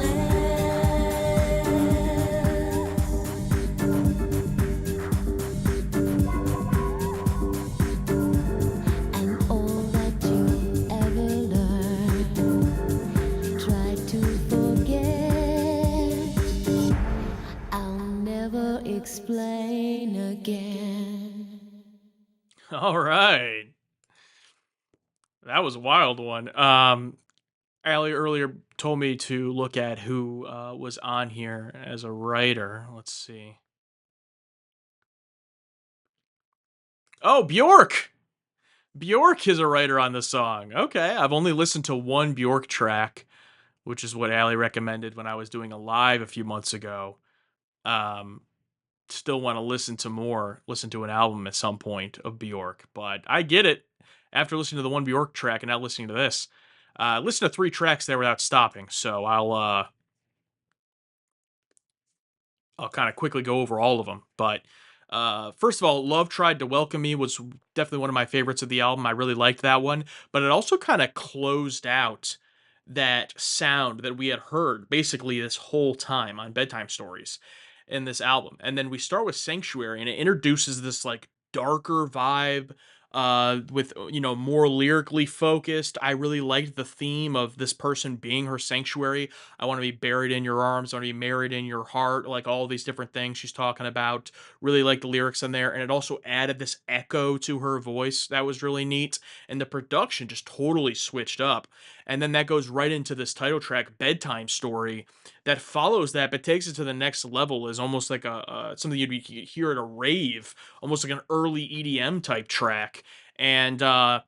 And all that you ever learned, try to forget. I'll never explain again. All right. That was a wild one. Allie earlier told me to look at who was on here as a writer. Let's see. Oh, Bjork! Bjork is a writer on the song. Okay, I've only listened to one Bjork track, which is what Allie recommended when I was doing a live a few months ago. Um, Still want to listen to an album at some point of Bjork, but I get it. After listening to the one Bjork track and now listening to this, listen to 3 tracks there without stopping. So I'll kind of quickly go over all of them. But first of all, Love Tried to Welcome Me was definitely one of my favorites of the album. I really liked that one, but it also kind of closed out that sound that we had heard basically this whole time on Bedtime Stories in this album. And then we start with Sanctuary, and it introduces this like darker vibe with more lyrically focused. I really liked the theme of this person being her sanctuary. I want to be buried in your arms, I want to be married in your heart, like all these different things she's talking about. Really like the lyrics in there, and it also added this echo to her voice that was really neat, and the production just totally switched up. And then that goes right into this title track, Bedtime Story, that follows that but takes it to the next level, is almost like a something you'd hear at a rave, almost like an early EDM type track. And I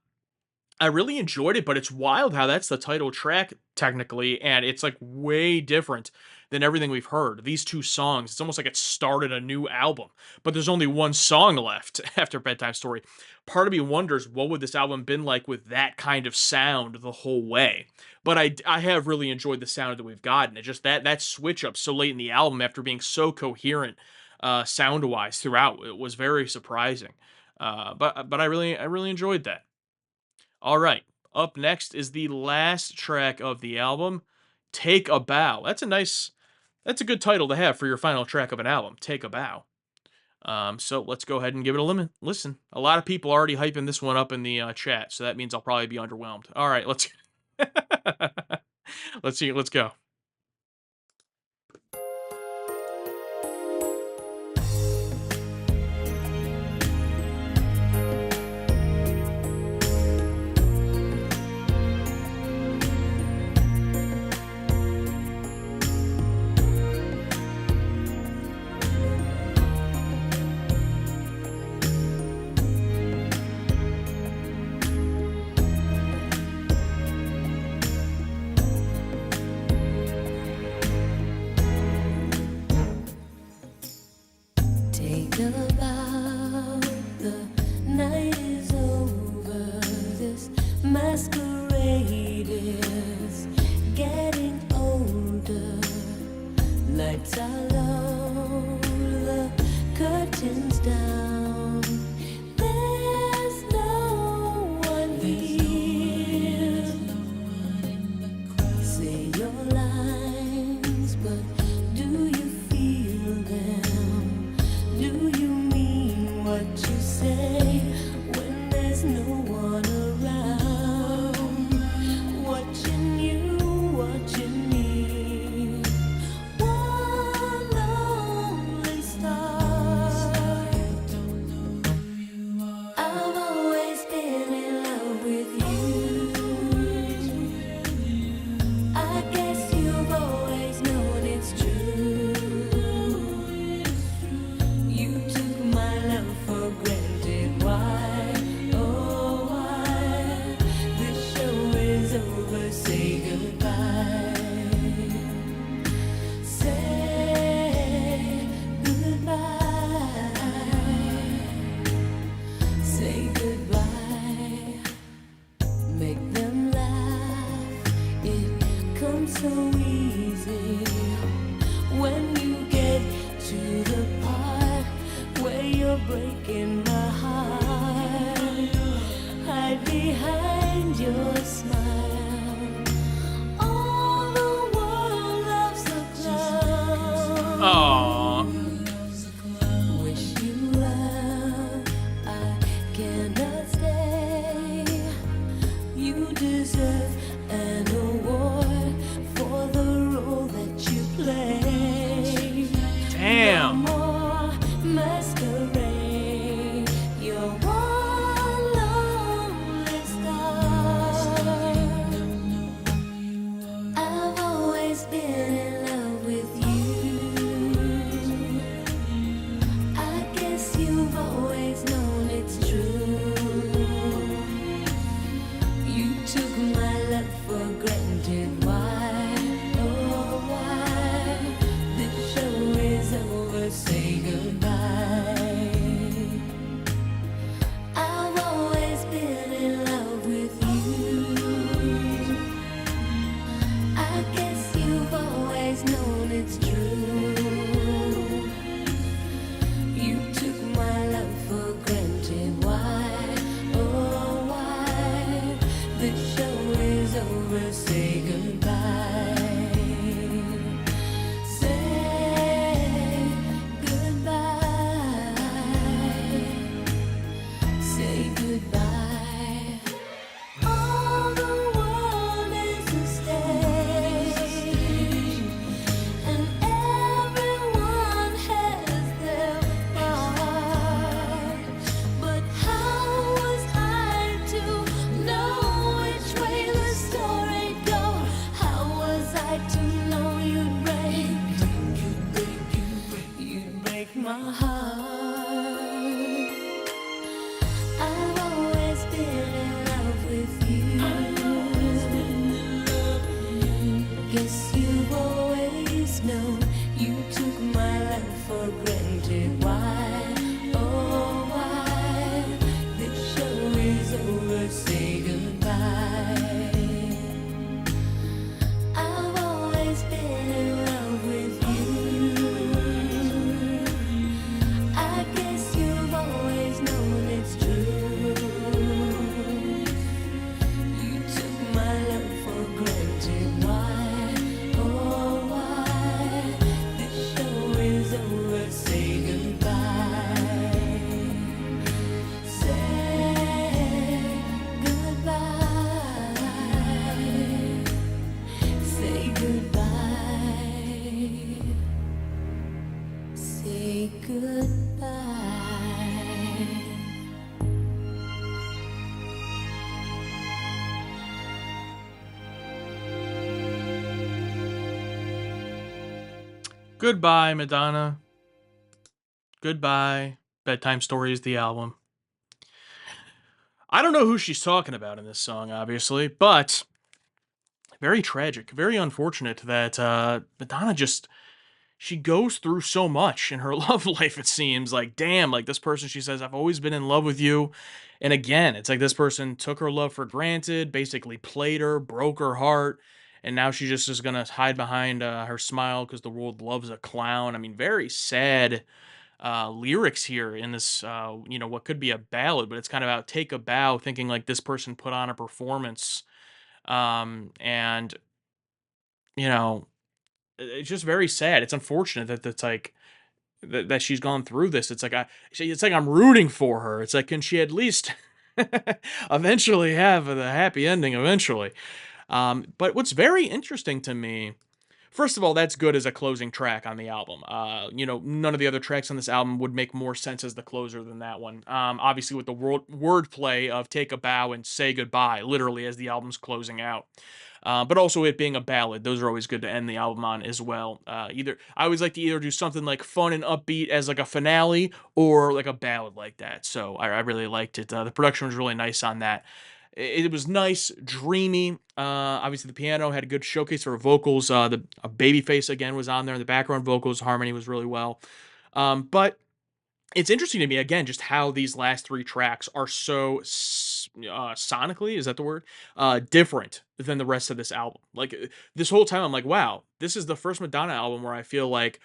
really enjoyed it, but it's wild how that's the title track technically, and it's like way different than everything we've heard. These 2 songs, it's almost like it started a new album, but there's only one song left after Bedtime Story. Part of me wonders what would this album been like with that kind of sound the whole way. But I have really enjoyed the sound that we've gotten. It just that switch up so late in the album after being so coherent sound wise throughout, it was very surprising. But I really enjoyed that. All right. Up next is the last track of the album, Take a Bow. That's a good title to have for your final track of an album, Take a Bow. So let's go ahead and give it a listen. A lot of people already hyping this one up in the chat, so that means I'll probably be underwhelmed. All right, let's let's see. Let's go. Take a bow, the night is over. This masquerade is getting older. Lights are low, the curtains down. There's no one here. Say your lines, but do you feel them? Do you mean what you say when there's no one around? Watching you, watching me. One lonely star. I've always been in love with you. I guess you've always known it's true. You took my love for granted. Why? Oh, why? This show is over. Say goodbye. Say goodbye. Say goodbye. Make them laugh. It comes so easy when you get to the part where you're breaking my heart. Hide behind your smile. All the world loves a clown. Aww. Wish you well. I cannot stay. You deserve an award for the role that you play. Damn. More masquerade. You're one lonely star. I've always been in love with you. I guess you've always known it's true. You took my love for granted. Why? Oh, why? This show is over. Say goodbye. I've always been in love with you. I guess you've always known it's true. You took my love for granted. Why? Oh, why? The show is over. Say goodbye. Say goodbye. Say goodbye. All the world is a stage, and everyone has their part. But how was I to know which way the story goes? How was goodbye. Say goodbye. Goodbye, Madonna. Goodbye. Bedtime Stories, the album. I don't know who she's talking about in this song, obviously, but very tragic, very unfortunate that Madonna just she goes through so much in her love life. It seems like, damn, like this person, she says, I've always been in love with you, and again, it's like this person took her love for granted, basically played her, broke her heart, and now she just is gonna hide behind her smile because the world loves a clown. I mean, very sad lyrics here in this, what could be a ballad, but it's kind of about take a bow, thinking like this person put on a performance, and you know, it's just very sad. It's unfortunate that that's like that she's gone through this. It's like it's like I'm rooting for her. It's like, can she at least eventually have the happy ending eventually? But what's very interesting to me, first of all, that's good as a closing track on the album. None of the other tracks on this album would make more sense as the closer than that one. Obviously, with the wordplay of "take a bow" and "say goodbye," literally as the album's closing out. But also it being a ballad, those are always good to end the album on as well. Either I always like to either do something like fun and upbeat as like a finale, or like a ballad like that. So I really liked it. The production was really nice on that. It was nice, dreamy. Obviously, the piano had a good showcase for vocals. The Babyface again was on there. The background vocals harmony was really well. But it's interesting to me again just how these last three tracks are so sonically, is that the word, different than the rest of this album. Like this whole time I'm like, wow, this is the first Madonna album where I feel like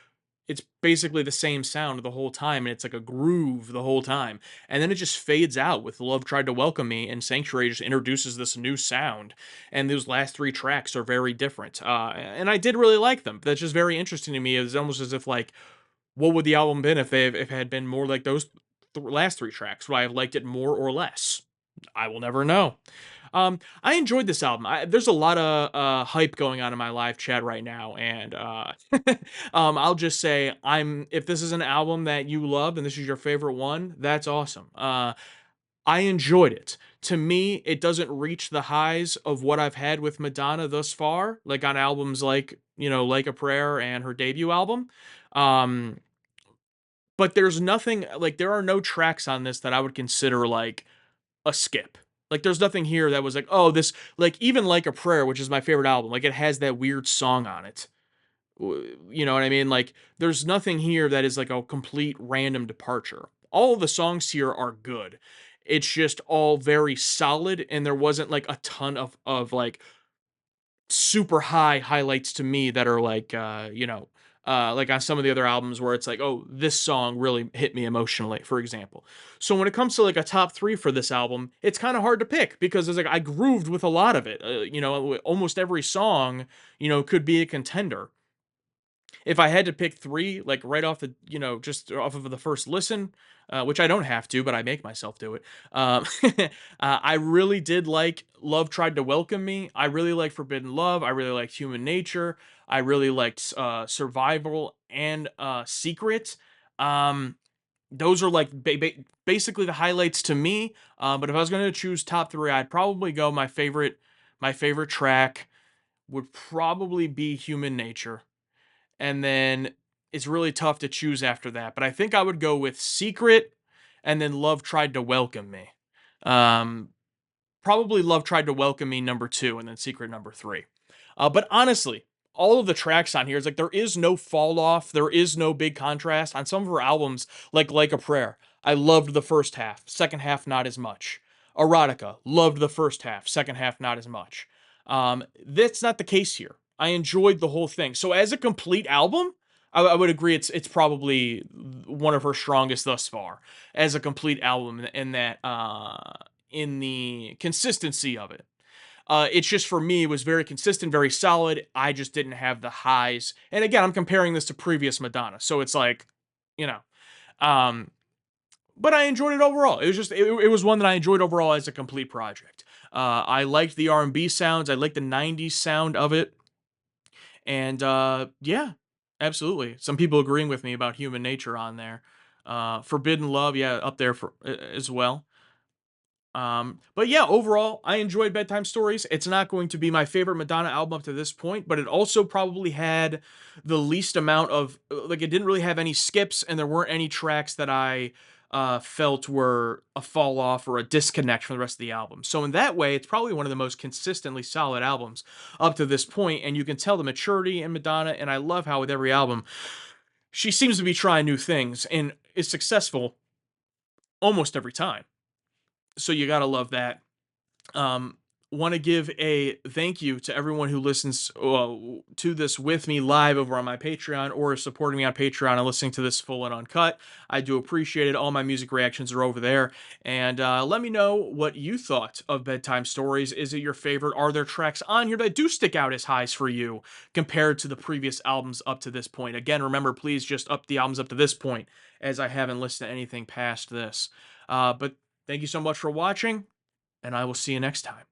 it's basically the same sound the whole time, and it's like a groove the whole time, and then it just fades out with Love Tried to Welcome Me, and Sanctuary just introduces this new sound, and those last three tracks are very different, and I did really like them. That's just very interesting to me. It's almost as if like, what would the album been if it had been more like those last three tracks? Would I have liked it more or less? I will never know. I enjoyed this album. There's a lot of hype going on in my live chat right now, and I'll just say, if this is an album that you love and this is your favorite one, that's awesome. I enjoyed it. To me, it doesn't reach the highs of what I've had with Madonna thus far, like on albums like, Like a Prayer and her debut album. Um, but there's nothing like, there are no tracks on this that I would consider like a skip. Like there's nothing here that was like, oh, this, like even Like a Prayer, which is my favorite album, like it has that weird song on it. You know what I mean? Like there's nothing here that is like a complete random departure. All of the songs here are good. It's just all very solid, and there wasn't like a ton of like super high highlights to me that are like like on some of the other albums where it's like, oh, this song really hit me emotionally, for example. So when it comes to like a top three for this album, it's kind of hard to pick because it's like I grooved with a lot of it. Almost every song could be a contender. If I had to pick three, like right off the, just off of the first listen, which I don't have to, but I make myself do it. I really did like Love Tried to Welcome Me. I really like Forbidden Love. I really liked Human Nature. I really liked Survival and Secret. Um, those are like basically the highlights to me. But if I was going to choose top three, I'd probably go my favorite track would probably be Human Nature, and then it's really tough to choose after that. But I think I would go with Secret, and then Love Tried to Welcome Me. Um, Probably Love Tried to Welcome Me number two, and then Secret number three. But honestly, all of the tracks on here is like there is no fall off, there is no big contrast. On some of her albums, like a Prayer, I loved the first half, second half not as much. Erotica, loved the first half, second half not as much. That's not the case here. I enjoyed the whole thing. So as a complete album, I would agree it's probably one of her strongest thus far as a complete album in that in the consistency of it. It's just for me, it was very consistent, very solid. I just didn't have the highs. And again, I'm comparing this to previous Madonna, so it's like, you know, um, but I enjoyed it overall. It was just it was one that I enjoyed overall as a complete project. I liked the R&B sounds. I liked the '90s sound of it. And yeah, absolutely. Some people agreeing with me about Human Nature on there. Forbidden Love, yeah, up there for as well. But yeah, overall, I enjoyed Bedtime Stories. It's not going to be my favorite Madonna album up to this point, but it also probably had the least amount of like it didn't really have any skips, and there weren't any tracks that I felt were a fall off or a disconnect from the rest of the album. So in that way, it's probably one of the most consistently solid albums up to this point, and you can tell the maturity in Madonna. And I love how with every album, she seems to be trying new things and is successful almost every time. So you gotta love that. Um, Want to give a thank you to everyone who listens to this with me live over on my Patreon or is supporting me on Patreon and listening to this full and uncut. I do appreciate it. All my music reactions are over there. And let me know what you thought of Bedtime Stories. Is it your favorite? Are there tracks on here that do stick out as highs for you compared to the previous albums up to this point? Again, remember, please just up the albums up to this point, as I haven't listened to anything past this. But thank you so much for watching, and I will see you next time.